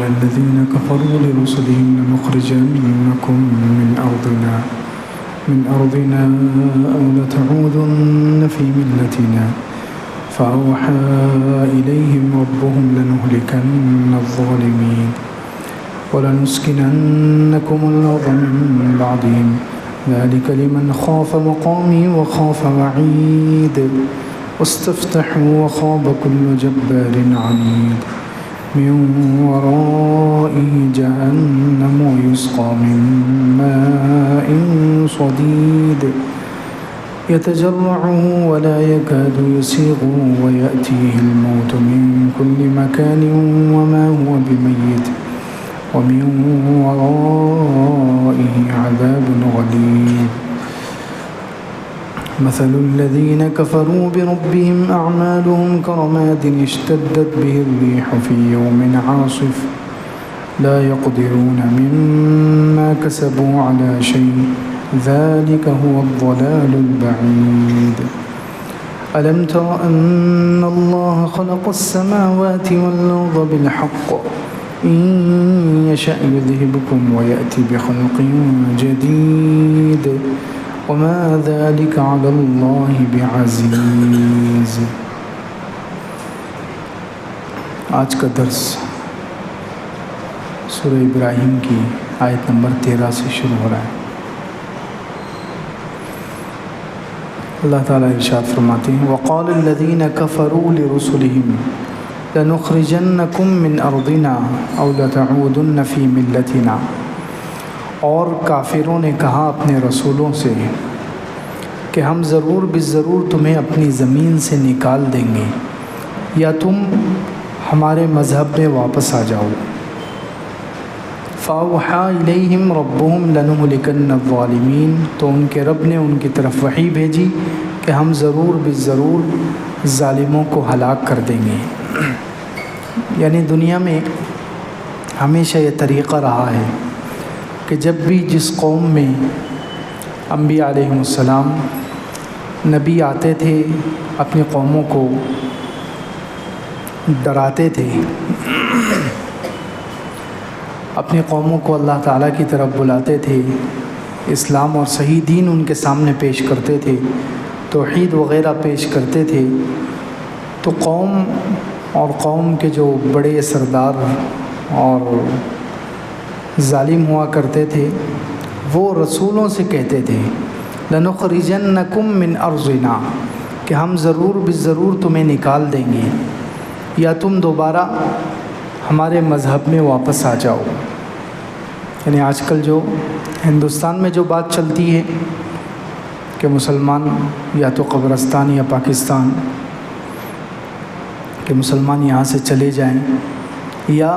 الذين كفروا لرسلهم لنخرجنكم من أرضنا أو لتعودن في ملتنا فأوحى إليهم ربهم لنهلكن الظالمين ولنسكننكم الأرض من بعدهم ذلك لمن خاف مقامي وخاف وعيد واستفتحوا وخاب كل جبار عنيد من ورائه جهنم ويسقى من ماء صديد يتجرعه ولا يكاد يسيغه ويأتيه الموت من كل مكان وما هو بميت ومن ورائه عذاب غليظ مثل الذين كفروا بربهم أعمالهم كرماد اشتدت به الريح في يوم عاصف لا يقدرون مما كسبوا على شيء ذلك هو الضلال البعيد ألم تر أن الله خلق السماوات والأرض بالحق إن يشأ يذهبكم ويأتي بخلق جديد وما ذلك على الله بعزيز۔ آج کا درس سورہ ابراہیم کی آیت نمبر 13 سے شروع ہو رہا ہے۔ اللہ تعالیٰ ارشاد فرماتے ہیں وقال الذين كفروا لرسلهم لنخرجنكم من أرضنا أو لتعودن في ملتنا، اور کافروں نے کہا اپنے رسولوں سے کہ ہم ضرور بالضرور تمہیں اپنی زمین سے نکال دیں گے یا تم ہمارے مذہب میں واپس آ جاؤ۔ فَأَوْحَى إِلَيْهِمْ رَبُّهُمْ لَنُهْلِكَنَّ الظَّالِمِينَ، تو ان کے رب نے ان کی طرف وحی بھیجی کہ ہم ضرور بالضرور ظالموں کو ہلاک کر دیں گے۔ یعنی دنیا میں ہمیشہ یہ طریقہ رہا ہے کہ جب بھی جس قوم میں انبیاء علیہم السلام نبی آتے تھے اپنی قوموں کو ڈراتے تھے، اپنی قوموں کو اللہ تعالیٰ کی طرف بلاتے تھے، اسلام اور صحیح دین ان کے سامنے پیش کرتے تھے، توحید وغیرہ پیش کرتے تھے، تو قوم اور قوم کے جو بڑے سردار اور ظالم ہوا کرتے تھے وہ رسولوں سے کہتے تھے لَنُخْرِجَنَّكُم مِّنْ أَرْضِنَا، کہ ہم ضرور بالضرور تمہیں نکال دیں گے یا تم دوبارہ ہمارے مذہب میں واپس آ جاؤ۔ یعنی آج کل جو ہندوستان میں جو بات چلتی ہے کہ مسلمان یا تو قبرستان یا پاکستان، کہ مسلمان یہاں سے چلے جائیں یا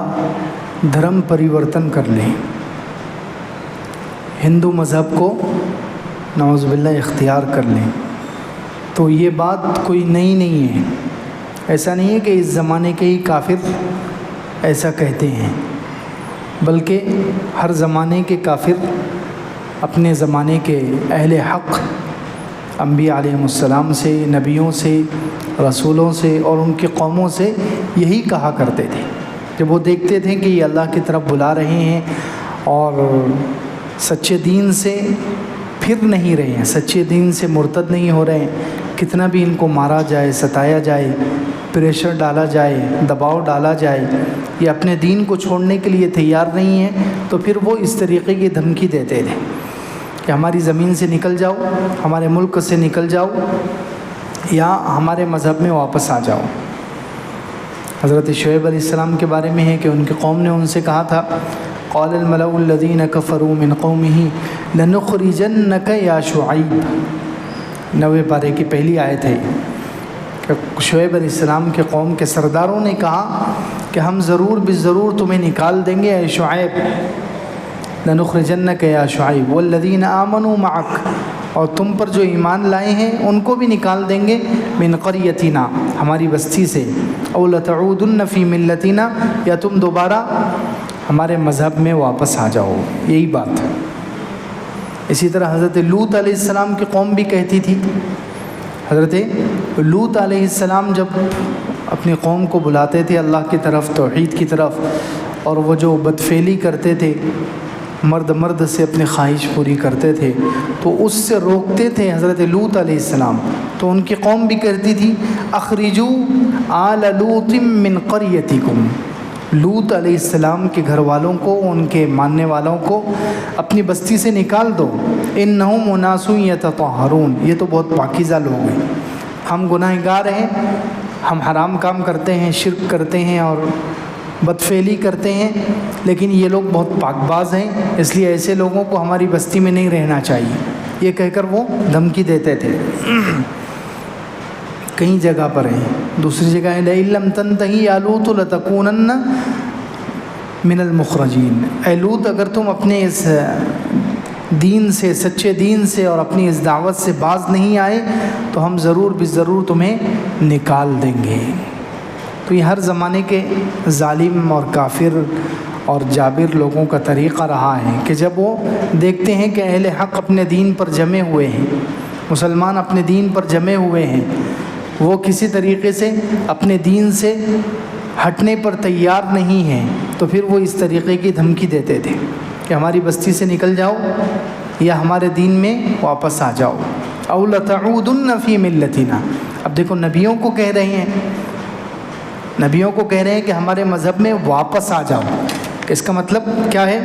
دھرم پریورتن کر لیں، ہندو مذہب کو نعوذ باللہ اختیار کر لیں، تو یہ بات کوئی نئی نہیں ہے۔ ایسا نہیں ہے کہ اس زمانے کے ہی کافر ایسا کہتے ہیں، بلکہ ہر زمانے کے کافر اپنے زمانے کے اہل حق انبیاء علیہم السلام سے، نبیوں سے، رسولوں سے اور ان کی قوموں سے یہی کہا کرتے تھے جب وہ دیکھتے تھے کہ یہ اللہ کی طرف بلا رہے ہیں اور سچے دین سے پھر نہیں رہے ہیں، سچے دین سے مرتد نہیں ہو رہے ہیں، کتنا بھی ان کو مارا جائے، ستایا جائے، پریشر ڈالا جائے، دباؤ ڈالا جائے، یہ اپنے دین کو چھوڑنے کے لیے تیار نہیں ہیں، تو پھر وہ اس طریقے کی دھمکی دیتے تھے کہ ہماری زمین سے نکل جاؤ، ہمارے ملک سے نکل جاؤ یا ہمارے مذہب میں واپس آ جاؤ۔ حضرت شعیب علیہ السلام کے بارے میں ہے کہ ان کی قوم نے ان سے کہا تھا قال الملأ الذين كفروا من قومه لنخرجنك يا شعيب، 90 پارے کی پہلی آیت ہے کہ شعیب علیہ السلام کے قوم کے سرداروں نے کہا کہ ہم ضرور بالضرور تمہیں نکال دیں گے اے شعیب، لنخرجنك يا شعيب والذين آمنوا معك، اور تم پر جو ایمان لائے ہیں ان کو بھی نکال دیں گے من قریتنا، ہماری بستی سے، او لتعودن فی ملتنا، یا تم دوبارہ ہمارے مذہب میں واپس آ جاؤ، یہی بات ہے۔ اسی طرح حضرت لوط علیہ السلام کی قوم بھی کہتی تھی، حضرت لوط علیہ السلام جب اپنی قوم کو بلاتے تھے اللہ کی طرف، توحید کی طرف، اور وہ جو بدفعلی کرتے تھے، مرد سے اپنی خواہش پوری کرتے تھے، تو اس سے روکتے تھے حضرت لوط علیہ السلام۔ تو ان کی قوم بھی کرتی تھی اخرجو آل لوط من قریتکم، لوط علیہ السلام کے گھر والوں کو، ان کے ماننے والوں کو اپنی بستی سے نکال دو، انہم اناس یتطہرون، یہ تو بہت پاکیزہ لوگ ہیں، ہم گناہ گار ہیں، ہم حرام کام کرتے ہیں، شرک کرتے ہیں اور بدفعلی کرتے ہیں، لیکن یہ لوگ بہت پاک باز ہیں، اس لیے ایسے لوگوں کو ہماری بستی میں نہیں رہنا چاہیے، یہ کہہ کر وہ دھمکی دیتے تھے۔ کئی جگہ پر ہیں، دوسری جگہ ہے لئن لم تنتہی یا لوط لتکونن من المخرجین، اے لوط اگر تم اپنے اس دین سے، سچے دین سے اور اپنی اس دعوت سے باز نہیں آئے تو ہم ضرور بضرور تمہیں نکال دیں گے۔ تو یہ ہر زمانے کے ظالم اور کافر اور جابر لوگوں کا طریقہ رہا ہے کہ جب وہ دیکھتے ہیں کہ اہل حق اپنے دین پر جمے ہوئے ہیں، مسلمان اپنے دین پر جمے ہوئے ہیں، وہ کسی طریقے سے اپنے دین سے ہٹنے پر تیار نہیں ہیں، تو پھر وہ اس طریقے کی دھمکی دیتے تھے کہ ہماری بستی سے نکل جاؤ یا ہمارے دین میں واپس آ جاؤ، او لتعودن فی ملتنا۔ اب دیکھو نبیوں کو کہہ رہے ہیں کہ ہمارے مذہب میں واپس آ جاؤ۔ اس کا مطلب کیا ہے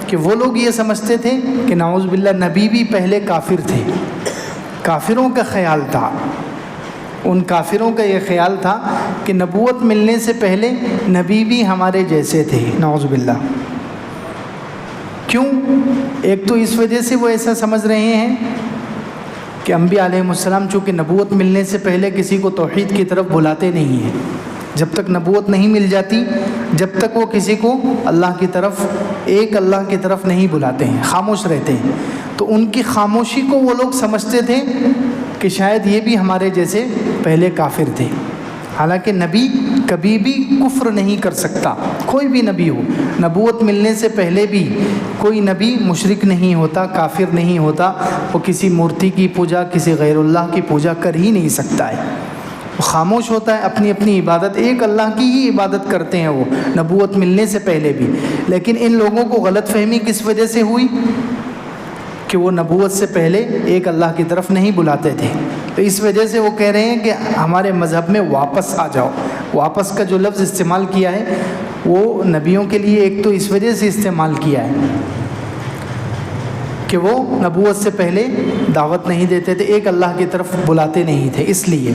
کہ وہ لوگ یہ سمجھتے تھے کہ نعوذ باللہ نبی بھی پہلے کافر تھے، کافروں کا خیال تھا، ان کافروں کا یہ خیال تھا کہ نبوت ملنے سے پہلے نبی بھی ہمارے جیسے تھے، نعوذ باللہ۔ کیوں؟ ایک تو اس وجہ سے وہ ایسا سمجھ رہے ہیں کہ انبیاء علیہ السلام چونکہ نبوت ملنے سے پہلے کسی کو توحید کی طرف بلاتے نہیں ہیں، جب تک نبوت نہیں مل جاتی، جب تک وہ کسی کو اللہ کی طرف، ایک اللہ کی طرف نہیں بلاتے ہیں، خاموش رہتے ہیں۔ تو ان کی خاموشی کو وہ لوگ سمجھتے تھے کہ شاید یہ بھی ہمارے جیسے پہلے کافر تھے، حالانکہ نبی کبھی بھی کفر نہیں کر سکتا، کوئی بھی نبی ہو، نبوت ملنے سے پہلے بھی کوئی نبی مشرک نہیں ہوتا، کافر نہیں ہوتا، وہ کسی مورتی کی پوجا، کسی غیر اللہ کی پوجا کر ہی نہیں سکتا ہے، وہ خاموش ہوتا ہے، اپنی اپنی عبادت، ایک اللہ کی ہی عبادت کرتے ہیں وہ نبوت ملنے سے پہلے بھی۔ لیکن ان لوگوں کو غلط فہمی کس وجہ سے ہوئی کہ وہ نبوت سے پہلے ایک اللہ کی طرف نہیں بلاتے تھے، تو اس وجہ سے وہ کہہ رہے ہیں کہ ہمارے مذہب میں واپس آ جاؤ۔ واپس کا جو لفظ استعمال کیا ہے وہ نبیوں کے لیے ایک تو اس وجہ سے استعمال کیا ہے کہ وہ نبوت سے پہلے دعوت نہیں دیتے تھے، ایک اللہ کی طرف بلاتے نہیں تھے، اس لیے۔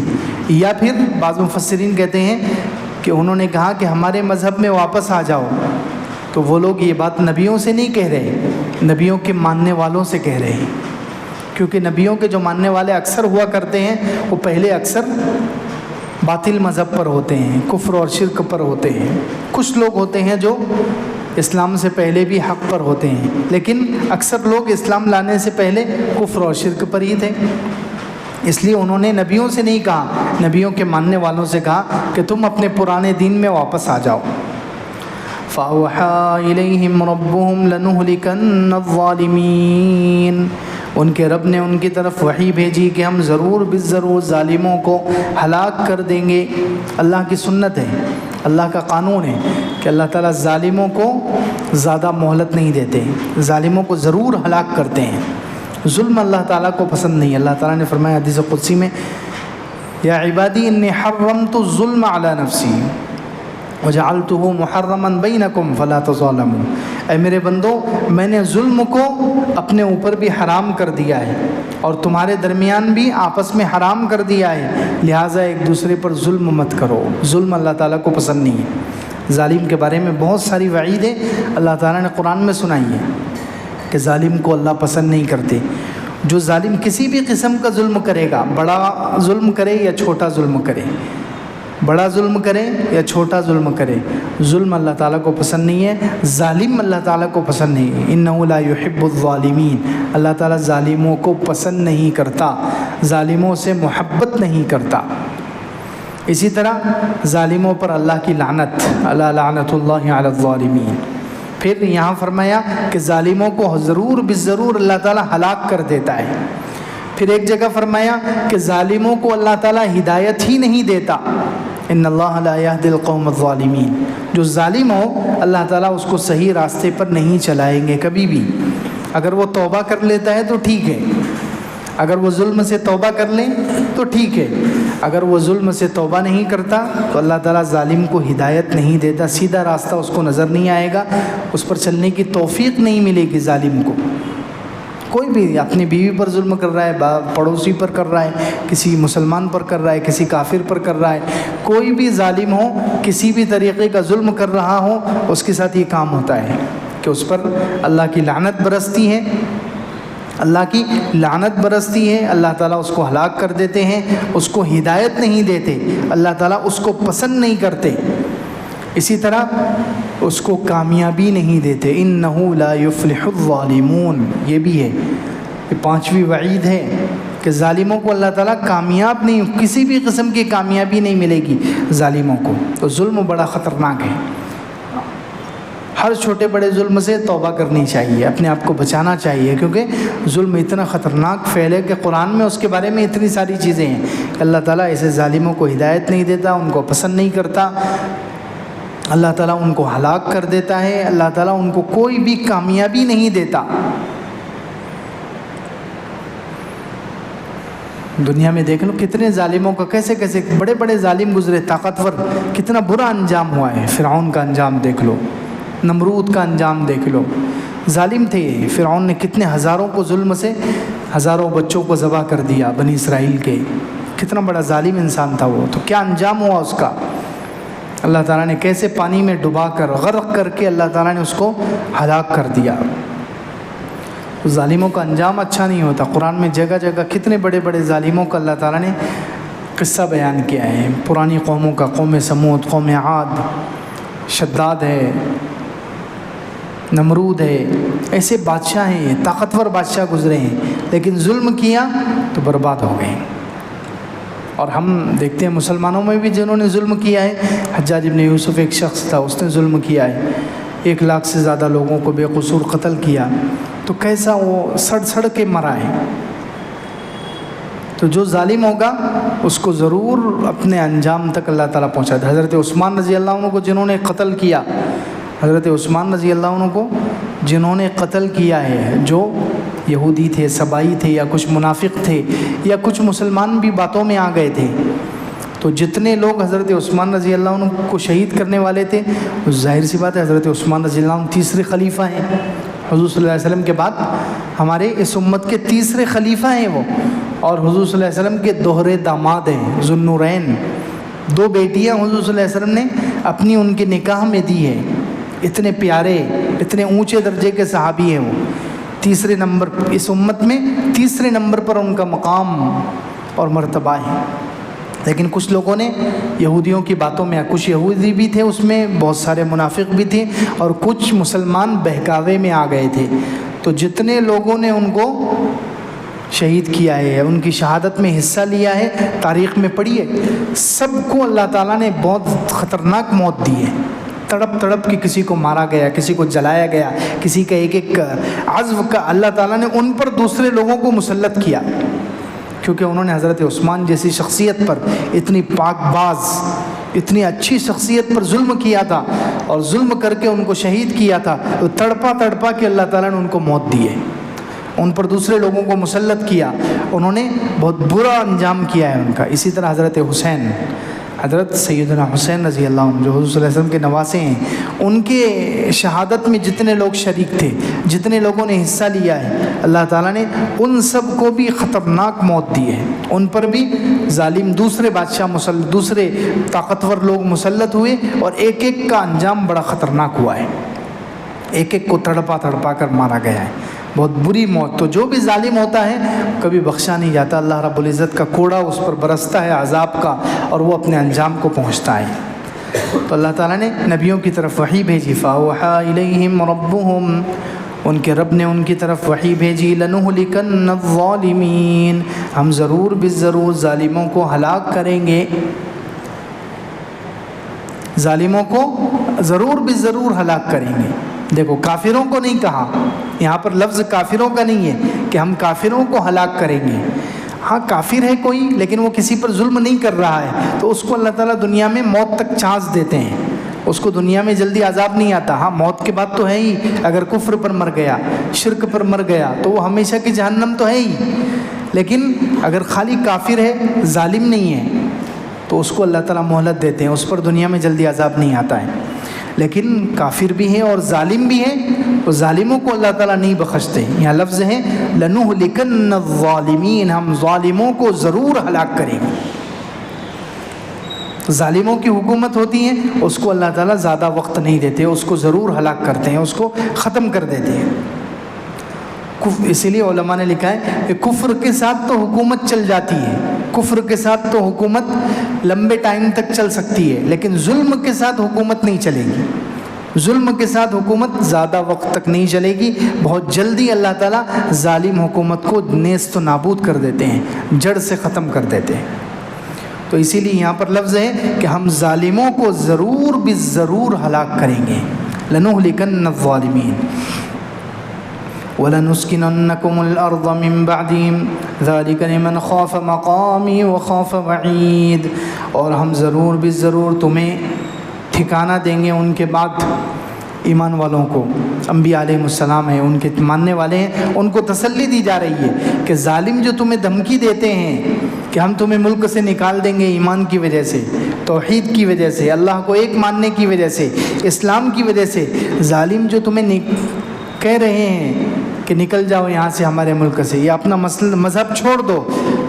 یا پھر بعض مفسرین کہتے ہیں کہ انہوں نے کہا کہ ہمارے مذہب میں واپس آ جاؤ، تو وہ لوگ یہ بات نبیوں سے نہیں کہہ رہے، نبیوں کے ماننے والوں سے کہہ رہے ہیں، کیونکہ نبیوں کے جو ماننے والے اکثر ہوا کرتے ہیں وہ پہلے اکثر باطل مذہب پر ہوتے ہیں، کفر اور شرک پر ہوتے ہیں۔ کچھ لوگ ہوتے ہیں جو اسلام سے پہلے بھی حق پر ہوتے ہیں، لیکن اکثر لوگ اسلام لانے سے پہلے کفر اور شرک پر ہی تھے، اس لیے انہوں نے نبیوں سے نہیں کہا، نبیوں کے ماننے والوں سے کہا کہ تم اپنے پرانے دین میں واپس آ جاؤ۔ فَأَوْحَىٰ إِلَيْهِمْ رَبُّهُمْ لَنُهْلِكَنَّ الظَّالِمِينَ، ان کے رب نے ان کی طرف وحی بھیجی کہ ہم ضرور بالضرور ظالموں کو ہلاک کر دیں گے۔ اللہ کی سنت ہے، اللہ کا قانون ہے کہ اللہ تعالیٰ ظالموں کو زیادہ مہلت نہیں دیتے، ظالموں کو ضرور ہلاک کرتے ہیں۔ ظلم اللہ تعالیٰ کو پسند نہیں۔ اللہ تعالیٰ نے فرمایا حدیث قدسی میں، یا عبادی انی حرمت الظلم علی نفسی وجعلته محرما بینکم فلا تظالموا، اے میرے بندو میں نے ظلم کو اپنے اوپر بھی حرام کر دیا ہے اور تمہارے درمیان بھی آپس میں حرام کر دیا ہے، لہٰذا ایک دوسرے پر ظلم مت کرو۔ ظلم اللہ تعالیٰ کو پسند نہیں ہے۔ ظالم کے بارے میں بہت ساری وعیدیں اللہ تعالیٰ نے قرآن میں سنائی ہیں کہ ظالم کو اللہ پسند نہیں کرتے۔ جو ظالم کسی بھی قسم کا ظلم کرے گا، بڑا ظلم کرے یا چھوٹا ظلم کرے، بڑا ظلم کرے یا چھوٹا ظلم کرے، ظلم اللہ تعالیٰ کو پسند نہیں ہے، ظالم اللہ تعالیٰ کو پسند نہیں ہے۔ انہ لا یحب الظالمین، اللہ تعالیٰ ظالموں کو پسند نہیں کرتا، ظالموں سے محبت نہیں کرتا۔ اسی طرح ظالموں پر اللہ کی لعنت، الا لعنت اللہ علی الظالمین۔ پھر یہاں فرمایا کہ ظالموں کو ضرور بالضرور اللہ تعالیٰ ہلاک کر دیتا ہے۔ پھر ایک جگہ فرمایا کہ ظالموں کو اللہ تعالیٰ ہدایت ہی نہیں دیتا، ان اللہ لا یہدی القوم الظالمین، جو ظالم ہو اللہ تعالیٰ اس کو صحیح راستے پر نہیں چلائیں گے کبھی بھی۔ اگر وہ توبہ کر لیتا ہے تو ٹھیک ہے، اگر وہ ظلم سے توبہ کر لیں تو ٹھیک ہے، اگر وہ ظلم سے توبہ نہیں کرتا تو اللہ تعالیٰ ظالم کو ہدایت نہیں دیتا، سیدھا راستہ اس کو نظر نہیں آئے گا، اس پر چلنے کی توفیق نہیں ملے گی ظالم کو۔ کوئی بھی اپنی بیوی پر ظلم کر رہا ہے، پڑوسی پر کر رہا ہے، کسی مسلمان پر کر رہا ہے، کسی کافر پر کر رہا ہے، کوئی بھی ظالم ہو، کسی بھی طریقے کا ظلم کر رہا ہو، اس کے ساتھ یہ کام ہوتا ہے کہ اس پر اللہ کی لعنت برستی ہے، اللہ کی لعنت برستی ہے، اللہ تعالیٰ اس کو ہلاک کر دیتے ہیں، اس کو ہدایت نہیں دیتے، اللہ تعالیٰ اس کو پسند نہیں کرتے، اسی طرح اس کو کامیابی نہیں دیتے۔ انہ لا یفلح الظالمون، یہ بھی ہے، یہ پانچویں وعید ہے کہ ظالموں کو اللہ تعالیٰ کامیاب نہیں، کسی بھی قسم کی کامیابی نہیں ملے گی ظالموں کو۔ تو ظلم بڑا خطرناک ہے، ہر چھوٹے بڑے ظلم سے توبہ کرنی چاہیے، اپنے آپ کو بچانا چاہیے، کیونکہ ظلم اتنا خطرناک فعل ہے کہ قرآن میں اس کے بارے میں اتنی ساری چیزیں ہیں کہ اللہ تعالیٰ ایسے ظالموں کو ہدایت نہیں دیتا، ان کو پسند نہیں کرتا، اللہ تعالیٰ ان کو ہلاک کر دیتا ہے، اللہ تعالیٰ ان کو کوئی بھی کامیابی نہیں دیتا۔ دنیا میں دیکھ لو کتنے ظالموں کا کیسے کیسے بڑے بڑے ظالم گزرے، طاقتور، کتنا برا انجام ہوا ہے۔ فرعون کا انجام دیکھ لو، نمرود کا انجام دیکھ لو، ظالم تھے فرعون نے، کتنے ہزاروں کو ظلم سے ہزاروں بچوں کو ذبح کر دیا بنی اسرائیل کے، کتنا بڑا ظالم انسان تھا وہ، تو کیا انجام ہوا اس کا؟ اللہ تعالیٰ نے کیسے پانی میں ڈبا کر غرق کر کے اللہ تعالیٰ نے اس کو ہلاک کر دیا۔ ظالموں کا انجام اچھا نہیں ہوتا۔ قرآن میں جگہ جگہ کتنے بڑے بڑے ظالموں کا اللہ تعالیٰ نے قصہ بیان کیا ہے، پرانی قوموں کا، قوم سمود، قوم عاد، شداد ہے، نمرود ہے، ایسے بادشاہ ہیں، طاقتور بادشاہ گزرے ہیں، لیکن ظلم کیا تو برباد ہو گئے۔ اور ہم دیکھتے ہیں مسلمانوں میں بھی جنہوں نے ظلم کیا ہے، حجاج ابن یوسف ایک شخص تھا، اس نے ظلم کیا ہے، 1 لاکھ سے زیادہ لوگوں کو بے قصور قتل کیا، تو کیسا وہ سڑ سڑ کے مرا ہے۔ تو جو ظالم ہوگا اس کو ضرور اپنے انجام تک اللہ تعالیٰ پہنچا دے۔ حضرت عثمان رضی اللہ عنہ کو جنہوں نے قتل کیا، حضرت عثمان رضی اللہ عنہ کو جنہوں نے قتل کیا ہے، جو یہودی تھے، سبائی تھے، یا کچھ منافق تھے، یا کچھ مسلمان بھی باتوں میں آ گئے تھے، تو جتنے لوگ حضرت عثمان رضی اللہ عنہ کو شہید کرنے والے تھے، ظاہر سی بات ہے حضرت عثمان رضی اللہ عنہ تیسرے خلیفہ ہیں، حضور صلی اللہ علیہ وسلم کے بعد ہمارے اس امت کے تیسرے خلیفہ ہیں وہ، اور حضور صلی اللہ علیہ وسلم کے دوہرے داماد ہیں، ذو النورین، 2 بیٹیاں حضور صلی اللہ علیہ وسلم نے اپنی ان کے نکاح میں دی ہے، اتنے پیارے، اتنے اونچے درجے کے صحابی ہیں وہ، تیسرے نمبر اس امت میں تیسرے نمبر پر ان کا مقام اور مرتبہ ہے۔ لیکن کچھ لوگوں نے یہودیوں کی باتوں میں، کچھ یہودی بھی تھے اس میں، بہت سارے منافق بھی تھے، اور کچھ مسلمان بہکاوے میں آ گئے تھے، تو جتنے لوگوں نے ان کو شہید کیا ہے، ان کی شہادت میں حصہ لیا ہے، تاریخ میں پڑھی ہے، سب کو اللہ تعالیٰ نے بہت خطرناک موت دی ہے، تڑپ تڑپ کے کسی کو مارا گیا، کسی کو جلایا گیا، کسی کا ایک ایک عزو کا اللہ تعالیٰ نے ان پر دوسرے لوگوں کو مسلط کیا، کیونکہ انہوں نے حضرت عثمان جیسی شخصیت پر، اتنی پاک باز، اتنی اچھی شخصیت پر ظلم کیا تھا، اور ظلم کر کے ان کو شہید کیا تھا، تو تڑپا تڑپا کے اللہ تعالیٰ نے ان کو موت دی ہے، ان پر دوسرے لوگوں کو مسلط کیا، انہوں نے بہت برا انجام کیا ہے ان کا۔ اسی طرح حضرت حسین، حضرت سیدنا حسین رضی اللہ عنہ جو حضور صلی اللہ علیہ وسلم کے نواسے ہیں، ان کے شہادت میں جتنے لوگ شریک تھے، جتنے لوگوں نے حصہ لیا ہے، اللہ تعالیٰ نے ان سب کو بھی خطرناک موت دی ہے، ان پر بھی ظالم دوسرے بادشاہ دوسرے طاقتور لوگ مسلط ہوئے، اور ایک ایک کا انجام بڑا خطرناک ہوا ہے، ایک ایک کو تڑپا تڑپا کر مارا گیا ہے، بہت بری موت۔ تو جو بھی ظالم ہوتا ہے کبھی بخشا نہیں جاتا، اللہ رب العزت کا کوڑا اس پر برستا ہے عذاب کا، اور وہ اپنے انجام کو پہنچتا ہے۔ تو اللہ تعالیٰ نے نبیوں کی طرف وحی بھیجی، فَأَوْحَىٰ إِلَيْهِمْ رَبُّهُمْ، ان کے رب نے ان کی طرف وحی بھیجی، لَنُهْلِكَنَّ الظَّالِمِينَ، ہم ضرور بالضرور ظالموں کو ہلاک کریں گے، ظالموں کو ضرور بالضرور ہلاک کریں گے۔ دیکھو کافروں کو نہیں کہا، یہاں پر لفظ کافروں کا نہیں ہے کہ ہم کافروں کو ہلاک کریں گے، ہاں کافر ہے کوئی لیکن وہ کسی پر ظلم نہیں کر رہا ہے تو اس کو اللہ تعالیٰ دنیا میں موت تک چانس دیتے ہیں، اس کو دنیا میں جلدی عذاب نہیں آتا۔ ہاں موت کے بعد تو ہے ہی، اگر کفر پر مر گیا، شرک پر مر گیا تو وہ ہمیشہ کی جہنم تو ہے ہی، لیکن اگر خالی کافر ہے، ظالم نہیں ہے، تو اس کو اللہ تعالیٰ مہلت دیتے ہیں، اس پر دنیا میں جلدی عذاب نہیں آتا ہے۔ لیکن کافر بھی ہیں اور ظالم بھی ہیں تو ظالموں کو اللہ تعالیٰ نہیں بخشتے۔ یہاں لفظ ہے لَنُهْلِكَنَّ الظَّالِمِينَ، ہم ظالموں کو ضرور ہلاک کریں گے۔ ظالموں کی حکومت ہوتی ہے، اس کو اللہ تعالیٰ زیادہ وقت نہیں دیتے، اس کو ضرور ہلاک کرتے ہیں، اس کو ختم کر دیتے ہیں۔ اسی لیے علماء نے لکھا ہے کہ کفر کے ساتھ تو حکومت چل جاتی ہے، کفر کے ساتھ تو حکومت لمبے ٹائم تک چل سکتی ہے، لیکن ظلم کے ساتھ حکومت نہیں چلے گی۔ ظلم کے ساتھ حکومت زیادہ وقت تک نہیں چلے گی، بہت جلدی اللہ تعالیٰ ظالم حکومت کو نیست و نابود کر دیتے ہیں، جڑ سے ختم کر دیتے ہیں۔ تو اسی لیے یہاں پر لفظ ہے کہ ہم ظالموں کو ضرور بالضرور ہلاک کریں گے۔ لَنُهْلِكَنَّ الظَّالِمِينَ وَلَنُسْكِنَنَّكُمُ الْأَرْضَ مِنْ بَعْدِهِمْ ذَلِكَ لِمَنْ خَافَ مَقَامِي وَخَافَ وَعِيدِ، اور ہم ضرور بالضرور تمہیں ٹھکانہ دیں گے ان کے بعد۔ ایمان والوں کو، انبیاء علیہ السلام ہیں، ان کے ماننے والے ہیں، ان کو تسلی دی جا رہی ہے کہ ظالم جو تمہیں دھمکی دیتے ہیں کہ ہم تمہیں ملک سے نکال دیں گے ایمان کی وجہ سے، توحید کی وجہ سے، اللہ کو ایک ماننے کی وجہ سے، اسلام کی وجہ سے، ظالم جو تمہیں کہہ رہے ہیں کہ نکل جاؤ یہاں سے، ہمارے ملک سے، یا اپنا مذہب چھوڑ دو،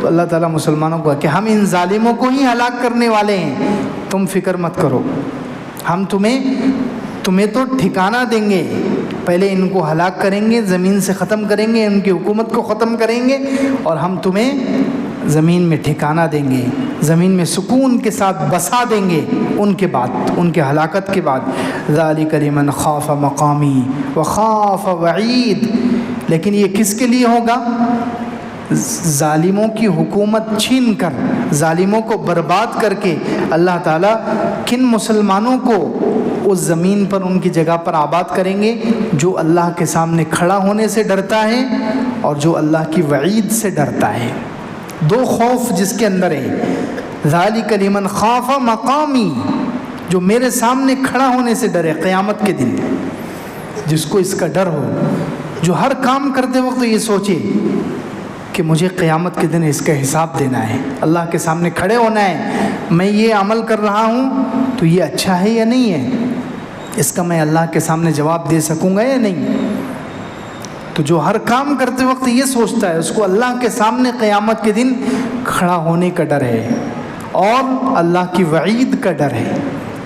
تو اللہ تعالیٰ مسلمانوں کو کہ ہم ان ظالموں کو ہی ہلاک کرنے والے ہیں، تم فکر مت کرو، ہم تمہیں تو ٹھکانہ دیں گے، پہلے ان کو ہلاک کریں گے، زمین سے ختم کریں گے، ان کی حکومت کو ختم کریں گے، اور ہم تمہیں زمین میں ٹھکانہ دیں گے، زمین میں سکون کے ساتھ بسا دیں گے ان کے بعد، ان کے ہلاکت کے بعد۔ ذَلِكَ لِمَنْ خَافَ مَقَامِي وَخَافَ وَعِيدِ، لیکن یہ کس کے لیے ہوگا؟ ظالموں کی حکومت چھین کر، ظالموں کو برباد کر کے اللہ تعالیٰ کن مسلمانوں کو اس زمین پر ان کی جگہ پر آباد کریں گے؟ جو اللہ کے سامنے کھڑا ہونے سے ڈرتا ہے اور جو اللہ کی وعید سے ڈرتا ہے۔ دو خوف جس کے اندر ہے، ذَلِكَ لِمَنْ خَافَ مَقَامِي، جو میرے سامنے کھڑا ہونے سے ڈرے قیامت کے دن، جس کو اس کا ڈر ہو، جو ہر کام کرتے وقت یہ سوچے کہ مجھے قیامت کے دن اس کا حساب دینا ہے، اللہ کے سامنے کھڑے ہونا ہے، میں یہ عمل کر رہا ہوں تو یہ اچھا ہے یا نہیں ہے، اس کا میں اللہ کے سامنے جواب دے سکوں گا یا نہیں۔ تو جو ہر کام کرتے وقت یہ سوچتا ہے، اس کو اللہ کے سامنے قیامت کے دن کھڑا ہونے کا ڈر ہے، اور اللہ کی وعید کا ڈر ہے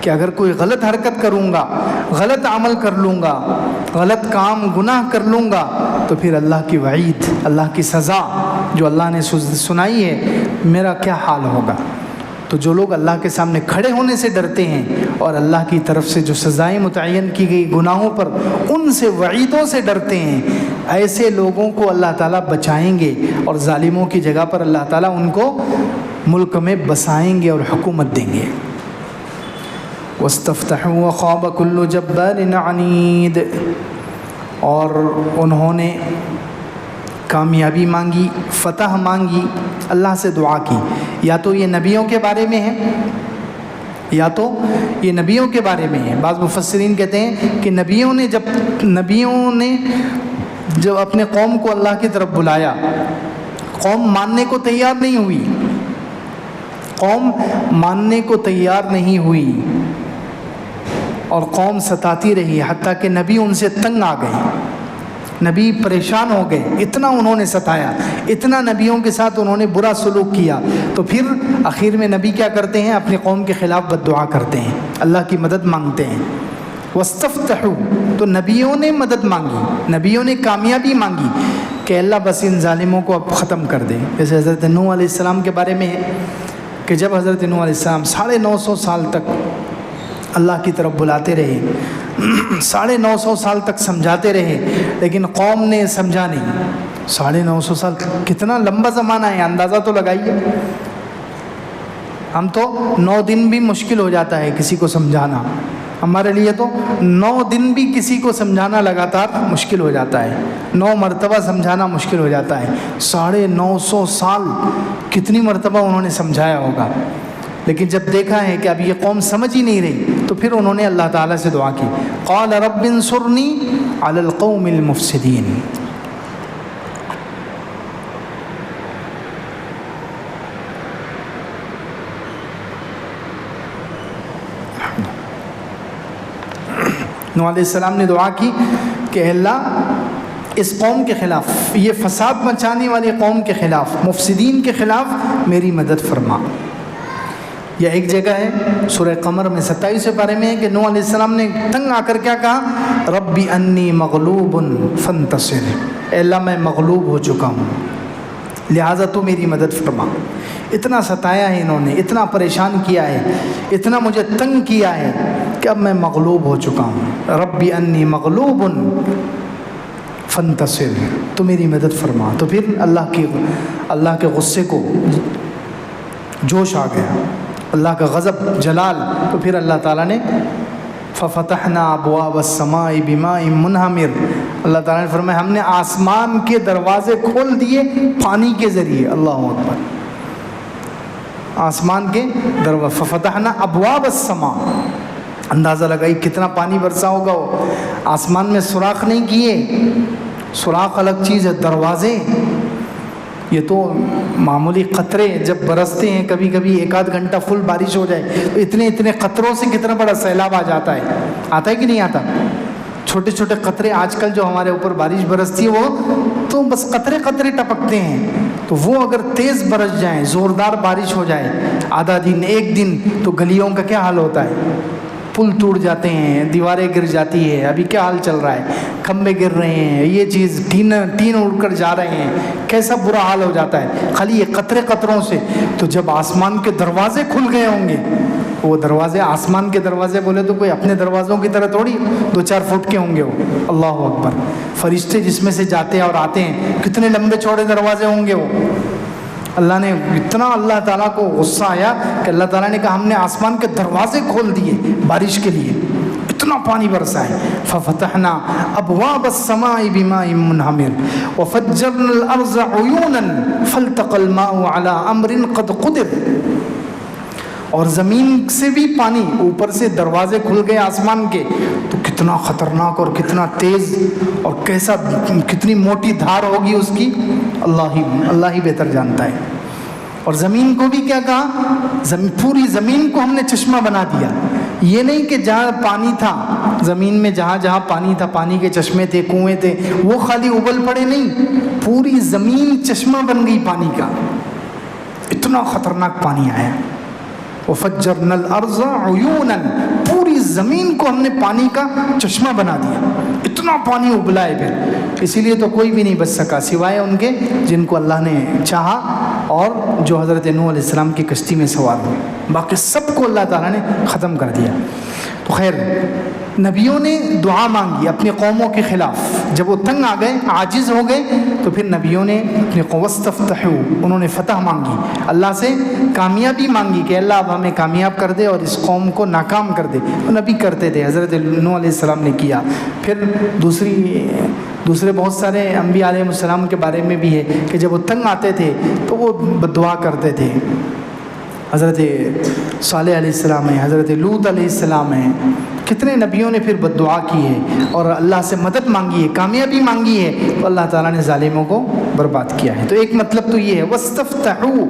کہ اگر کوئی غلط حرکت کروں گا، غلط عمل کر لوں گا، غلط کام گناہ کر لوں گا، تو پھر اللہ کی وعید، اللہ کی سزا جو اللہ نے سنائی ہے، میرا کیا حال ہوگا۔ تو جو لوگ اللہ کے سامنے کھڑے ہونے سے ڈرتے ہیں اور اللہ کی طرف سے جو سزائیں متعین کی گئی گناہوں پر، ان سے وعیدوں سے ڈرتے ہیں، ایسے لوگوں کو اللہ تعالیٰ بچائیں گے، اور ظالموں کی جگہ پر اللہ تعالیٰ ان کو ملک میں بسائیں گے اور حکومت دیں گے۔ وَاسْتَفْتَحُوا وَخَابَ كُلُّ جَبَّارٍ عَنِيدٍ، اور انہوں نے کامیابی مانگی، فتح مانگی، اللہ سے دعا کی۔ یا تو یہ نبیوں کے بارے میں ہے، یا تو یہ نبیوں کے بارے میں ہے۔ بعض مفسرین کہتے ہیں کہ نبیوں نے جب اپنے قوم کو اللہ کی طرف بلایا، قوم ماننے کو تیار نہیں ہوئی، قوم ماننے کو تیار نہیں ہوئی، اور قوم ستاتی رہی، حتیٰ کہ نبی ان سے تنگ آ گئے، نبی پریشان ہو گئے، اتنا انہوں نے ستایا، اتنا نبیوں کے ساتھ انہوں نے برا سلوک کیا۔ تو پھر آخر میں نبی کیا کرتے ہیں؟ اپنی قوم کے خلاف بد دعا کرتے ہیں، اللہ کی مدد مانگتے ہیں۔ وَاسْتَفْتَحُوا، تو نبیوں نے مدد مانگی، نبیوں نے کامیابی مانگی کہ اللہ بس ان ظالموں کو اب ختم کر دے۔ جیسے حضرت نوح علیہ السلام کے بارے میں ہے کہ جب حضرت نوح علیہ السلام 950 سال تک اللہ کی طرف بلاتے رہے، 950 سال تک سمجھاتے رہے، لیکن قوم نے سمجھا نہیں۔ 950 سال کتنا لمبا زمانہ ہے، اندازہ تو لگائیے۔ ہم تو 9 دن بھی مشکل ہو جاتا ہے کسی کو سمجھانا، ہمارے لیے تو 9 دن بھی کسی کو سمجھانا لگاتار مشکل ہو جاتا ہے، 9 مرتبہ سمجھانا مشکل ہو جاتا ہے۔ 950 سال کتنی مرتبہ انہوں نے سمجھایا ہوگا، لیکن جب دیکھا ہے کہ اب یہ قوم سمجھ ہی نہیں رہی تو پھر انہوں نے اللہ تعالیٰ سے دعا کی، قال رب انصرنی علی القوم المفسدین۔ نوح علیہ السلام نے دعا کی کہ اے اللہ اس قوم کے خلاف، یہ فساد مچانے والی قوم کے خلاف، مفسدین کے خلاف میری مدد فرما۔ یہ ایک جگہ ہے سورہ قمر میں 27 پارے میں ہے کہ نوح علیہ السلام نے تنگ آ کر کیا کہا، ربی انی مغلوب فانتصر، اے اللہ میں مغلوب ہو چکا ہوں لہٰذا تو میری مدد فرما۔ اتنا ستایا ہے انہوں نے، اتنا پریشان کیا ہے، اتنا مجھے تنگ کیا ہے کہ اب میں مغلوب ہو چکا ہوں۔ ربی انی مغلوب فانتصر، تو میری مدد فرما۔ تو پھر اللہ کے غصے کو جوش آ گیا، اللہ کا غضب جلال، تو پھر اللہ تعالیٰ نے ففتحنا ابواب السماء بماء منہمر، اللہ تعالیٰ نے فرمایا ہم نے آسمان کے دروازے کھول دیے پانی کے ذریعے۔ اللہ اکبر، آسمان کے دروازے، ففتحنا ابواب السماء، اندازہ لگائی کتنا پانی برسا ہوگا۔ وہ آسمان میں سوراخ نہیں کیے، سوراخ الگ چیز ہے، دروازے یہ تو معمولی قطرے جب برستے ہیں، کبھی کبھی 1 آدھ گھنٹہ فل بارش ہو جائے تو اتنے قطروں سے کتنا بڑا سیلاب آ جاتا ہے کہ نہیں آتا؟ چھوٹے چھوٹے قطرے آج کل جو ہمارے اوپر بارش برستی ہے وہ تو بس قطرے قطرے ٹپکتے ہیں، تو وہ اگر تیز برس جائیں، زوردار بارش ہو جائے، آدھا دن 1 دن، تو گلیوں کا کیا حال ہوتا ہے؟ پل ٹوٹ جاتے ہیں، دیواریں گر جاتی ہے، ابھی کیا حال چل رہا ہے، کھمبے گر رہے ہیں، یہ چیز ٹین اڑ کر جا رہے ہیں، کیسا برا حال ہو جاتا ہے خالی یہ قطروں سے۔ تو جب آسمان کے دروازے کھل گئے ہوں گے، وہ دروازے آسمان کے دروازے بولے تو کوئی اپنے دروازوں کی طرح تھوڑی 2-4 فٹ کے ہوں گے وہ، اللہ اکبر، فرشتے جس میں سے جاتے ہیں اور آتے ہیں کتنے لمبے چوڑے دروازے ہوں گے وہ۔ اللہ نے اتنا، اللہ تعالیٰ کو غصہ آیا کہ اللہ تعالیٰ نے کہا ہم نے آسمان کے دروازے کھول دیے بارش کے لیے، اتنا پانی برسا ہے۔ ففتحنا ابواب السماء بماء منہمر وفجرنا الارض عیونا فالتقى الماء على امر قد قدر، اور زمین سے بھی پانی، اوپر سے دروازے کھل گئے آسمان کے، تو کتنا خطرناک اور کتنا تیز اور کتنی موٹی دھار ہوگی اس کی، اللہ ہی بہتر جانتا ہے۔ اور زمین کو بھی کیا کہا، پوری زمین کو ہم نے چشمہ بنا دیا۔ یہ نہیں کہ جہاں پانی تھا زمین میں، جہاں پانی تھا، پانی کے چشمے تھے، کنویں تھے، وہ خالی ابل پڑے نہیں، پوری زمین چشمہ بن گئی پانی کا، اتنا خطرناک پانی آیا۔ وفجرنا الارض عیونا، پوری زمین کو ہم نے پانی کا چشمہ بنا دیا، اتنا پانی ابلا ہے پھر۔ اسی لیے تو کوئی بھی نہیں بچ سکا سوائے ان کے جن کو اللہ نے چاہا اور جو حضرت نوح علیہ السلام کی کشتی میں سوار ہوئے، باقی سب کو اللہ تعالیٰ نے ختم کر دیا۔ تو خیر، نبیوں نے دعا مانگی اپنی قوموں کے خلاف، جب وہ تنگ آ گئے، عاجز ہو گئے، تو پھر نبیوں نے اپنی واستفتحوا، انہوں نے فتح مانگی، اللہ سے کامیابی مانگی کہ اللہ اب ہمیں کامیاب کر دے اور اس قوم کو ناکام کر دے۔ وہ نبی کرتے تھے، حضرت نوح علیہ السلام نے کیا۔ پھر دوسرے بہت سارے انبیاء علیہ السلام کے بارے میں بھی ہے کہ جب وہ تنگ آتے تھے تو وہ دعا کرتے تھے۔ حضرت صالح علیہ السلام ہیں، حضرت لوط علیہ السلام ہیں، کتنے نبیوں نے پھر بد دعا کی ہے اور اللہ سے مدد مانگی ہے، کامیابی مانگی ہے، تو اللہ تعالیٰ نے ظالموں کو برباد کیا ہے۔ تو ایک مطلب تو یہ ہے واستفتحوا،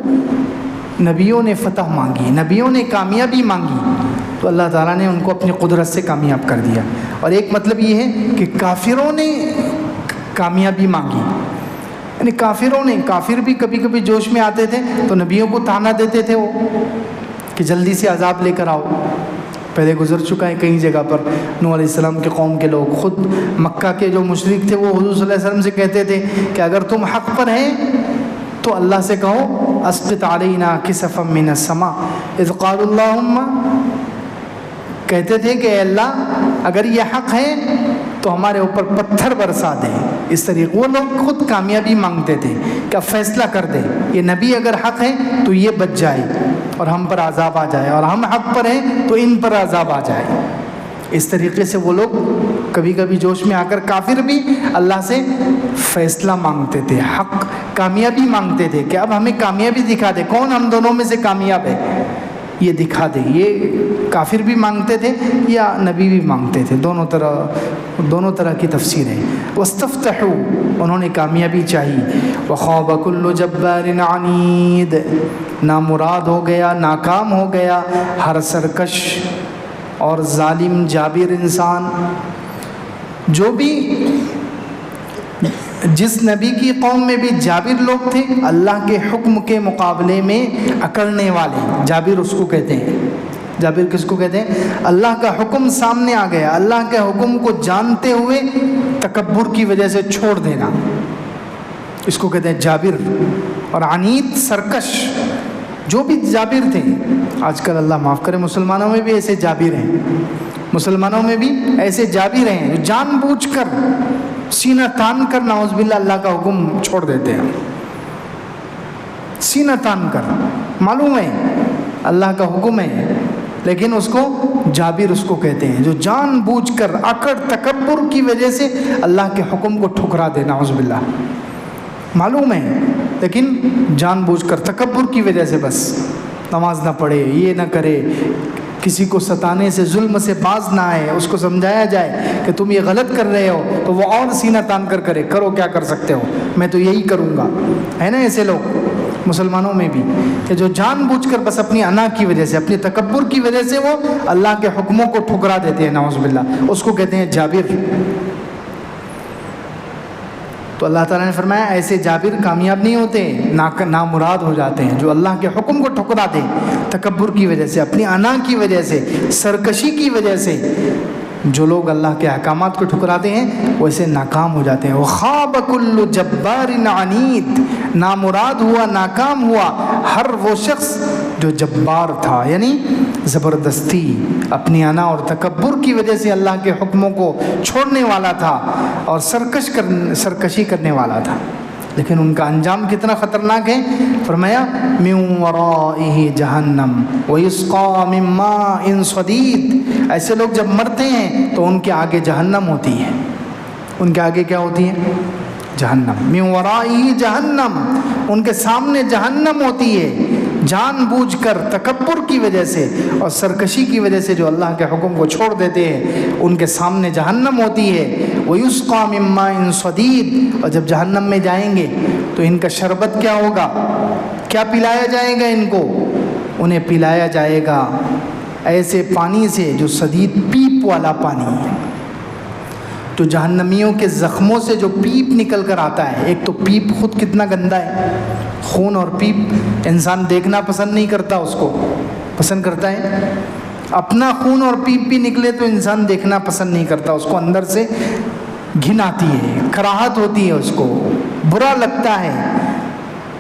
نبیوں نے فتح مانگی، نبیوں نے کامیابی مانگی، تو اللہ تعالیٰ نے ان کو اپنی قدرت سے کامیاب کر دیا۔ اور ایک مطلب یہ ہے کہ کافروں نے کامیابی مانگی، یعنی کافر بھی کبھی کبھی جوش میں آتے تھے تو نبیوں کو تانا دیتے تھے وہ کہ جلدی سے عذاب لے کر آؤ۔ پہلے گزر چکا ہے کئی جگہ پر، نوح علیہ السلام کے قوم کے لوگ، خود مکہ کے جو مشرک تھے وہ حضور صلی اللہ علیہ وسلم سے کہتے تھے کہ اگر تم حق پر ہیں تو اللہ سے کہو اسقط علینا کسفا من السماء اذ قالوا اللہم، کہتے تھے کہ اے اللہ اگر یہ حق ہے تو ہمارے اوپر پتھر برسا دے۔ اس طریقے وہ لوگ خود کامیابی مانگتے تھے کہ فیصلہ کر دے، یہ نبی اگر حق ہے تو یہ بچ جائے اور ہم پر عذاب آ جائے، اور ہم حق پر ہیں تو ان پر عذاب آ جائے۔ اس طریقے سے وہ لوگ کبھی کبھی جوش میں آ کر کافر بھی اللہ سے فیصلہ مانگتے تھے، حق کامیابی مانگتے تھے کہ اب ہمیں کامیابی دکھا دے، کون ہم دونوں میں سے کامیاب ہے یہ دکھا دے۔ یہ کافر بھی مانگتے تھے یا نبی بھی مانگتے تھے، دونوں طرح کی تفسیر ہے۔ واستفتحوا، انہوں نے کامیابی چاہی۔ وخاب کل جبار عنید، نامراد ہو گیا، ناکام ہو گیا ہر سرکش اور ظالم جابر انسان۔ جو بھی جس نبی کی قوم میں بھی جابر لوگ تھے، اللہ کے حکم کے مقابلے میں اکڑنے والے، جابر اس کو کہتے ہیں۔ جابر کس کو کہتے ہیں؟ اللہ کا حکم سامنے آ گیا، اللہ کے حکم کو جانتے ہوئے تکبر کی وجہ سے چھوڑ دینا، اس کو کہتے ہیں جابر۔ اور عنید سرکش، جو بھی جابر تھے، آج کل اللہ معاف کرے مسلمانوں میں بھی ایسے جابر ہیں، مسلمانوں میں بھی ایسے جابر ہیں جو جان بوجھ کر سینہ تان کر نعوذ باللہ اللہ کا حکم چھوڑ دیتے ہیں، سینہ تان کر، معلوم ہے اللہ کا حکم ہے لیکن اس کو جابر اس کو کہتے ہیں، جو جان بوجھ کر اکڑ تکبر کی وجہ سے اللہ کے حکم کو ٹھکرا دے نعوذ باللہ، معلوم ہے لیکن جان بوجھ کر تکبر کی وجہ سے بس نماز نہ پڑھے، یہ نہ کرے، کسی کو ستانے سے ظلم سے باز نہ آئے، اس کو سمجھایا جائے کہ تم یہ غلط کر رہے ہو تو وہ اور سینہ تان کر کرے، کرو کیا کر سکتے ہو، میں تو یہی کروں گا، ہے نا ایسے لوگ مسلمانوں میں بھی، کہ جو جان بوجھ کر بس اپنی انا کی وجہ سے، اپنے تکبر کی وجہ سے وہ اللہ کے حکموں کو ٹھکرا دیتے ہیں نعوذ باللہ، اس کو کہتے ہیں جابر۔ تو اللہ تعالیٰ نے فرمایا ایسے جابر کامیاب نہیں ہوتے، نامراد ہو جاتے ہیں، جو اللہ کے حکم کو ٹھکرا دے تکبر کی وجہ سے، اپنی انا کی وجہ سے، سرکشی کی وجہ سے، جو لوگ اللہ کے احکامات کو ٹھکراتے ہیں ویسے ناکام ہو جاتے ہیں۔ وخاب کل جبار عنید، نامراد ہوا، ناکام ہوا ہر وہ شخص جو جبار تھا، یعنی زبردستی، اپنی انا اور تکبر کی وجہ سے اللہ کے حکموں کو چھوڑنے والا تھا اور سرکشی کرنے والا تھا، لیکن ان کا انجام کتنا خطرناک ہے، فرمایا من ورائہ جہنم ویسقا من ماء صدید، ایسے لوگ جب مرتے ہیں تو ان کے آگے جہنم ہوتی ہے، ان کے آگے کیا ہوتی ہے؟ جہنم۔ من ورائہ جہنم، ان کے سامنے جہنم ہوتی ہے، جان بوجھ کر تکبر کی وجہ سے اور سرکشی کی وجہ سے جو اللہ کے حکم کو چھوڑ دیتے ہیں ان کے سامنے جہنم ہوتی ہے۔ وَيُسْقَى مِن مَّاءٍ صَدِيدٍ، اور جب جہنم میں جائیں گے تو ان کا شربت کیا ہوگا، کیا پلایا جائے گا ان کو؟ انہیں پلایا جائے گا ایسے پانی سے جو صدید، پیپ والا پانی ہے، تو جہنمیوں کے زخموں سے جو پیپ نکل کر آتا ہے، ایک تو پیپ خود کتنا گندا ہے، خون اور پیپ انسان دیکھنا پسند نہیں کرتا، اس کو پسند کرتا ہے، اپنا خون اور پیپ بھی نکلے تو انسان دیکھنا پسند نہیں کرتا، اس کو اندر سے گھن آتی ہے، کراہت ہوتی ہے، اس کو برا لگتا ہے۔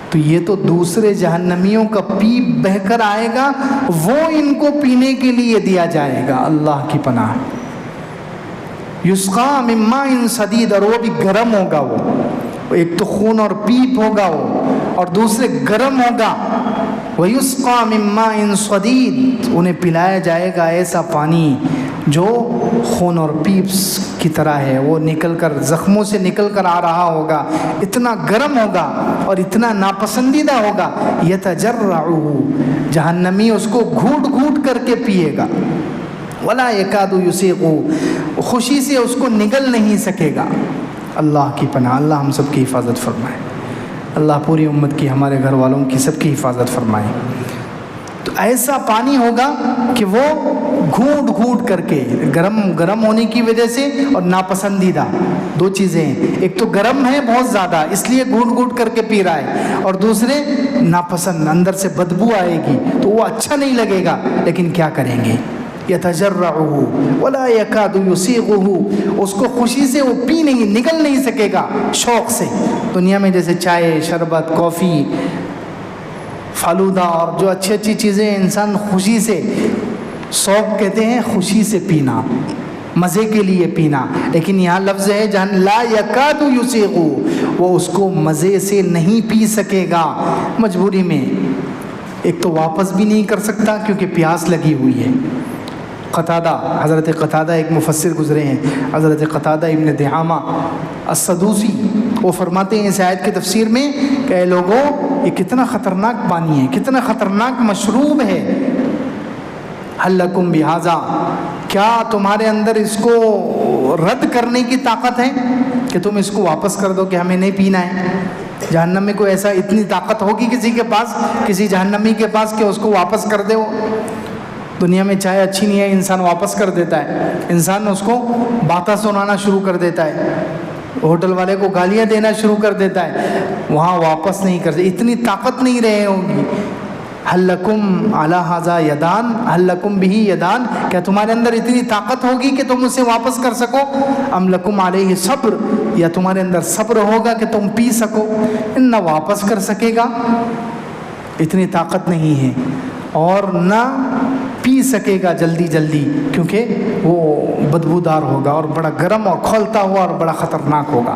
تو یہ تو دوسرے جہنمیوں کا پیپ بہہ کر آئے گا، وہ ان کو پینے کے لیے دیا جائے گا، اللہ کی پناہ۔ یسقا من ماء صدید، اور وہ بھی گرم ہوگا، وہ ایک تو خون اور پیپ ہوگا وہ، اور دوسرے گرم ہوگا۔ وَيُسْقَى مِن مَّاءٍ صَدِيدٍ، انہیں پلایا جائے گا ایسا پانی جو خون اور پیپس کی طرح ہے، وہ نکل کر زخموں سے نکل کر آ رہا ہوگا، اتنا گرم ہوگا اور اتنا ناپسندیدہ ہوگا۔ يَتَجَرَّعُهُ، جہنمی اس کو گھوٹ گھوٹ کر کے پیے گا۔ وَلَا يَكَادُ يُسِيغُهُ، خوشی سے اس کو نگل نہیں سکے گا۔ اللہ کی پناہ، اللہ ہم سب کی حفاظت فرمائے، اللہ پوری امت کی، ہمارے گھر والوں کی، سب کی حفاظت فرمائے۔ تو ایسا پانی ہوگا کہ وہ گھونٹ گھونٹ کر کے، گرم ہونے کی وجہ سے اور ناپسندیدہ، دو چیزیں ہیں، ایک تو گرم ہے بہت زیادہ اس لیے گھونٹ گھونٹ کر کے پی رہا ہے، اور دوسرے ناپسند، اندر سے بدبو آئے گی تو وہ اچھا نہیں لگے گا، لیکن کیا کریں گے؟ يَتَجَرَّعُهُ وَلَا يَكَادُ يُسِيغُهُ، اس کو خوشی سے وہ پی نہیں، نگل نہیں سکے گا شوق سے۔ دنیا میں جیسے چائے، شربت، کافی، فالودہ اور جو اچھی اچھی چیزیں انسان خوشی سے، شوق کہتے ہیں خوشی سے پینا، مزے کے لیے پینا، لیکن یہاں لفظ ہے جہاں لا يَكَادُ يُسِيغُهُ، وہ اس کو مزے سے نہیں پی سکے گا، مجبوری میں، ایک تو واپس بھی نہیں کر سکتا کیونکہ پیاس لگی ہوئی ہے، قتادہ، حضرت قتادہ ایک مفسر گزرے ہیں، حضرت قتادہ ابن دعامہ السدوسی، وہ فرماتے ہیں اس آیت کی تفسیر میں کہ اے لوگوں، یہ کتنا خطرناک پانی ہے، کتنا خطرناک مشروب ہے، حل لکم بہذا، کیا تمہارے اندر اس کو رد کرنے کی طاقت ہے کہ تم اس کو واپس کر دو کہ ہمیں نہیں پینا ہے؟ جہنم میں کوئی ایسا اتنی طاقت ہوگی کسی کے پاس، کسی جہنمی کے پاس، کہ اس کو واپس کر دے؟ وہ دنیا میں چائے اچھی نہیں ہے انسان واپس کر دیتا ہے، انسان اس کو باتیں سنانا شروع کر دیتا ہے، ہوٹل والے کو گالیاں دینا شروع کر دیتا ہے، وہاں واپس نہیں کرتے، اتنی طاقت نہیں رہے ہوگی۔ حل لکم علی ھذا یدان، حل لکم بہ یدان، کیا تمہارے اندر اتنی طاقت ہوگی کہ تم اسے واپس کر سکو؟ ام لکم علیہ صبر، یا تمہارے اندر صبر ہوگا کہ تم پی سکو؟ نہ واپس کر سکے گا، اتنی طاقت نہیں ہے، اور نہ پی سکے گا جلدی جلدی، کیونکہ وہ بدبودار ہوگا اور بڑا گرم اور کھولتا ہوا اور بڑا خطرناک ہوگا۔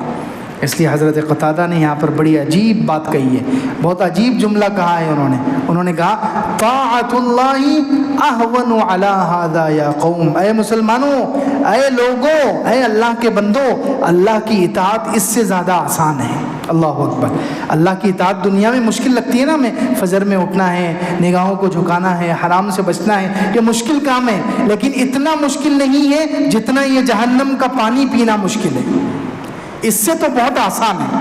اس لیے حضرت قتادہ نے یہاں پر بڑی عجیب بات کہی ہے، بہت عجیب جملہ کہا ہے انہوں نے کہا طاعت اللہ اہون علی ھذا یا قوم، اے مسلمانوں، اے لوگوں، اے اللہ کے بندو، اللہ کی اطاعت اس سے زیادہ آسان ہے۔ اللہ اکبر۔ اللہ کی اطاعت دنیا میں مشکل لگتی ہے نا، ہمیں فجر میں اٹھنا ہے، نگاہوں کو جھکانا ہے، حرام سے بچنا ہے، یہ مشکل کام ہے، لیکن اتنا مشکل نہیں ہے جتنا یہ جہنم کا پانی پینا مشکل ہے۔ اس سے تو بہت آسان ہے،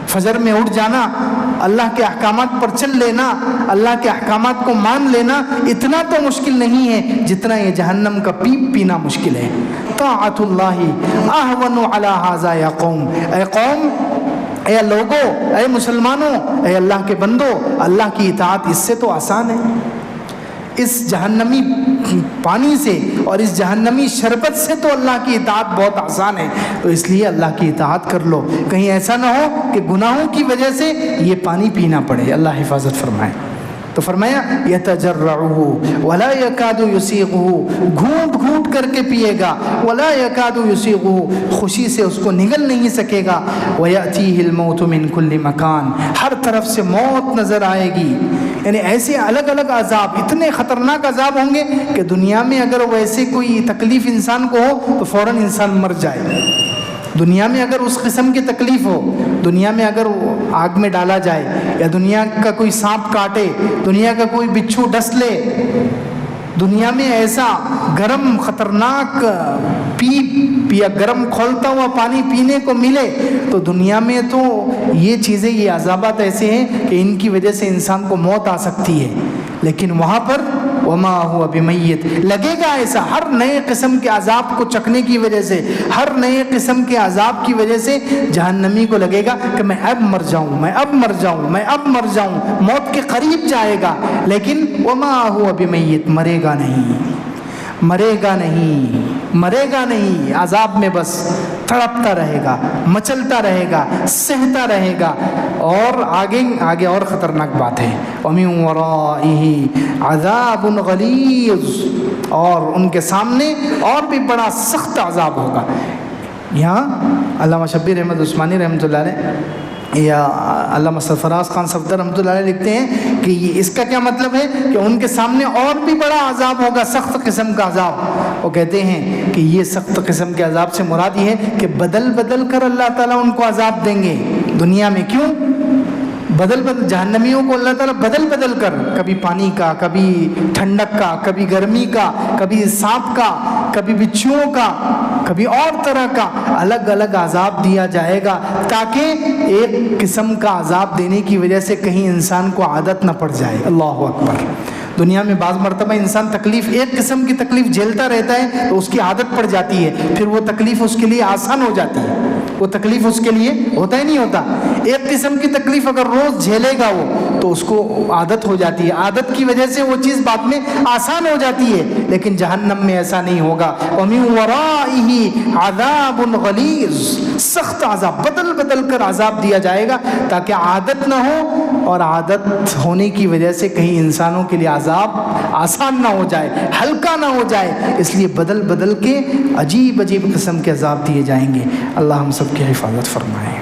فجر میں اٹھ جانا، اللہ کے احکامات پر چل لینا، اللہ کے احکامات کو مان لینا، اتنا تو مشکل نہیں ہے جتنا یہ جہنم کا پیپ پینا مشکل ہے۔ طاعت اللہ اہون علی ھذا یا قوم، اے قوم، اے لوگو، اے مسلمانوں، اے اللہ کے بندو، اللہ کی اطاعت اس سے تو آسان ہے، اس جہنمی پانی سے اور اس جہنمی شربت سے تو اللہ کی اطاعت بہت آسان ہے، تو اس لیے اللہ کی اطاعت کر لو، کہیں ایسا نہ ہو کہ گناہوں کی وجہ سے یہ پانی پینا پڑے۔ اللہ حفاظت فرمائے۔ تو فرمایا یتجرعہ ولا یکاد یسیغہ، گھونٹ گھونٹ کر کے پیے گا، ولا یکاد یسیغہ، خوشی سے اس کو نگل نہیں سکے گا، ویأتیہ الموت من کل مکان، ہر طرف سے موت نظر آئے گی، یعنی ایسے الگ الگ عذاب، اتنے خطرناک عذاب ہوں گے کہ دنیا میں اگر ویسے کوئی تکلیف انسان کو ہو تو فوراً انسان مر جائے۔ دنیا میں اگر اس قسم کی تکلیف ہو، دنیا میں اگر آگ میں ڈالا جائے، یا دنیا کا کوئی سانپ کاٹے، دنیا کا کوئی بچھو ڈس لے، دنیا میں ایسا گرم خطرناک یا گرم کھولتا ہوا پانی پینے کو ملے، تو دنیا میں تو یہ چیزیں، یہ عذابات ایسے ہیں کہ ان کی وجہ سے انسان کو موت آ سکتی ہے، لیکن وہاں پر وما ہوا بمیت، لگے گا ایسا، ہر نئے قسم کے عذاب کو چکھنے کی وجہ سے، ہر نئے قسم کے عذاب کی وجہ سے جہنمی کو لگے گا کہ میں اب مر جاؤں، میں اب مر جاؤں، میں اب مر جاؤں، موت کے قریب جائے گا، لیکن وما ہوا بمیت، مرے گا نہیں، مرے گا نہیں، مرے گا نہیں، عذاب میں بس تڑپتا رہے گا، مچلتا رہے گا، سہتا رہے گا۔ اور آگے اور خطرناک بات ہے، وَمِن وَرَائِهِ عَذَابٌ غَلِيظٌ، اور ان کے سامنے اور بھی بڑا سخت عذاب ہوگا۔ یہاں علامہ شبیر احمد عثمانی رحمۃ اللہ علیہ یا علامہ سرفراز خان صفدر رحمۃ اللہ علیہ لکھتے ہیں کہ اس کا کیا مطلب ہے کہ ان کے سامنے اور بھی بڑا عذاب ہوگا، سخت قسم کا عذاب۔ وہ کہتے ہیں کہ یہ سخت قسم کے عذاب سے مراد یہ ہے کہ بدل بدل کر اللہ تعالیٰ ان کو عذاب دیں گے دنیا میں۔ کیوں بدل جہنمیوں کو اللہ تعالیٰ بدل بدل کر، کبھی پانی کا، کبھی ٹھنڈک کا، کبھی گرمی کا، کبھی سانپ کا، کبھی بچھوؤں کا، کبھی اور طرح کا الگ الگ عذاب دیا جائے گا، تاکہ ایک قسم کا عذاب دینے کی وجہ سے کہیں انسان کو عادت نہ پڑ جائے۔ اللہ اکبر۔ دنیا میں بعض مرتبہ انسان تکلیف، ایک قسم کی تکلیف جھیلتا رہتا ہے تو اس کی عادت پڑ جاتی ہے، پھر وہ تکلیف اس کے لیے آسان ہو جاتی ہے، وہ تکلیف اس کے لیے ہوتا ہی نہیں ہوتا۔ ایک قسم کی تکلیف اگر روز جھیلے گا وہ تو اس کو عادت ہو جاتی ہے، عادت کی وجہ سے وہ چیز بعد میں آسان ہو جاتی ہے، لیکن جہنم میں ایسا نہیں ہوگا۔ وَمِن وَرَائِهِ عَذَابٌ غَلِيظٌ، سخت عذاب، بدل بدل کر عذاب دیا جائے گا تاکہ عادت نہ ہو، اور عادت ہونے کی وجہ سے کہیں انسانوں کے لیے عذاب آسان نہ ہو جائے، ہلکا نہ ہو جائے، اس لیے بدل بدل کے عجیب عجیب قسم کے عذاب دیے جائیں گے۔ اللہ ہم سب کی حفاظت فرمائے۔